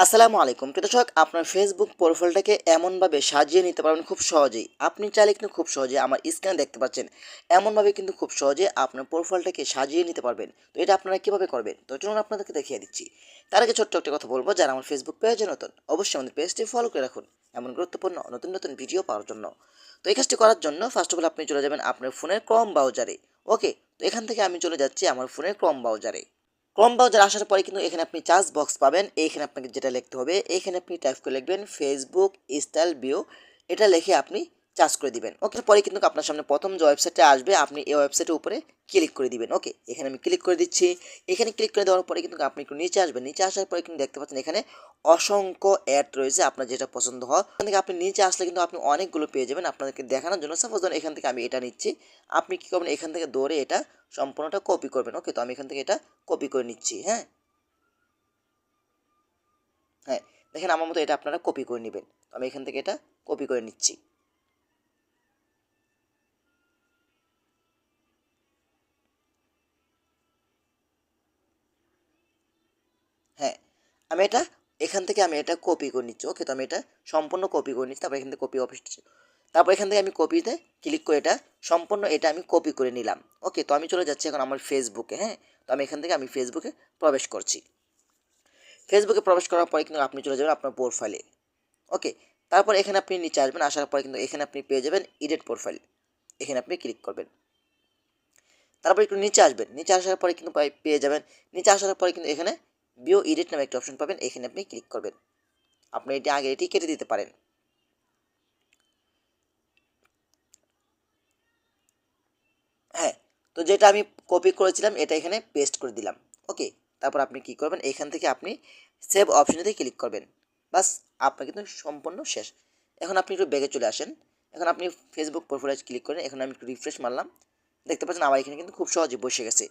আসসালামু আলাইকুম প্রিয় দর্শক, আপনার ফেসবুক প্রোফাইলটাকে এমনভাবে সাজিয়ে নিতে পারবেন খুব সহজেই। আপনি চাইলে কিন্তু খুব সহজে আমার স্ক্রিনে দেখতে পাচ্ছেন, এমনভাবে কিন্তু খুব সহজে আপনার প্রোফাইলটাকে সাজিয়ে নিতে পারবেন। তো এটা আপনারা কীভাবে করবেন, তো চলুন আপনাদেরকে দেখিয়ে দিচ্ছি। তার আগে ছোট্ট একটা কথা বলবো, যারা আমার ফেসবুক পেজে নতুন অবশ্যই আমাদের পেজটি ফলো করে রাখুন এমন গুরুত্বপূর্ণ নতুন নতুন ভিডিও পাওয়ার জন্য। তো এই কাজটি করার জন্য ফার্স্ট অফ অল আপনি চলে যাবেন আপনার ফোনের ক্রোম ব্রাউজারে। ওকে, তো এখান থেকে আমি চলে যাচ্ছি আমার ফোনের ক্রোম ব্রাউজারে। ক্রোম ব্রাউজার আসার পরে কিন্তু এখানে আপনি চার্জ বক্স পাবেন। এইখানে আপনাকে যেটা লিখতে হবে, এইখানে আপনি টাইপ করে লিখবেন ফেসবুক স্টাইল ভিউ। এটা লিখে আপনি চার্জ করে দিবেন। ওকে, পরে কিন্তু আপনার সামনে প্রথম যে ওয়েবসাইটটা আসবে, আপনি এই ওয়েবসাইটের উপরে ক্লিক করে দিবেন। ওকে, এখানে আমি ক্লিক করে দিচ্ছি। এখানে ক্লিক করে দেওয়ার পরে কিন্তু আপনি একটু নিচে আসবেন। নিচে আসার পরে কিন্তু দেখতে পাচ্ছেন এখানে অসংখ্য অ্যাড রয়েছে। আপনার যেটা পছন্দ হয় এখান থেকে আপনি নিচে আসলে কিন্তু আপনি অনেকগুলো পেয়ে যাবেন। আপনাদেরকে দেখানোর জন্য সাপোজ ধরুন এখান থেকে আমি এটা নিচ্ছি। আপনি কী করবেন, এখান থেকে দৌড়ে এটা সম্পূর্ণটা কপি করবেন। ওকে, তো আমি এখান থেকে এটা কপি করে নিচ্ছি। হ্যাঁ হ্যাঁ, দেখেন আমার মতো এটা আপনারা কপি করে নেবেন। তো আমি এখান থেকে এটা কপি করে নিচ্ছি। হ্যাঁ, আমি এটা এখান থেকে আমি এটা কপি করে নিচ্ছি। ওকে, তো আমি এটা সম্পূর্ণ কপি করে নিচ্ছি। তারপর এখান থেকে কপি অফিস, তারপর এখান থেকে আমি কপিতে ক্লিক করে এটা সম্পূর্ণ এটা আমি কপি করে নিলাম। ওকে, তো আমি চলে যাচ্ছি এখন আমার ফেসবুকে। হ্যাঁ, তো আমি এখান থেকে আমি ফেসবুকে প্রবেশ করছি। ফেসবুকে প্রবেশ করার পরে কিন্তু আপনি চলে যাবেন আপনার প্রোফাইলে। ওকে, তারপর এখানে আপনি নিচে আসবেন। আসার পরে কিন্তু এখানে আপনি পেয়ে যাবেন এডিট প্রোফাইল। এখানে আপনি ক্লিক করবেন। তারপর একটু নিচে আসবেন। নিচে আসার পরে কিন্তু পেয়ে যাবেন। নিচে আসার পরে কিন্তু এখানে ভিউ এডিট নামে একটা অপশন পাবেন। এখানে আপনি ক্লিক করবেন। আপনি এটি আগে এটি কেটে দিতে পারেন। হ্যাঁ, তো যেটা আমি কপি করেছিলাম এটা এখানে পেস্ট করে দিলাম। ওকে, তারপর আপনি কি করবেন, এখান থেকে আপনি সেভ অপশনেতে ক্লিক করবেন। বাস, আপনার কিন্তু সম্পূর্ণ শেষ। এখন আপনি একটু ব্যাগে চলে আসেন। এখন আপনি ফেসবুক প্রোফাইলে ক্লিক করেন। এখন আমি একটু রিফ্রেশ মারলাম। দেখতে পাচ্ছেন আমার এখানে কিন্তু খুব সহজে বসে গেছে।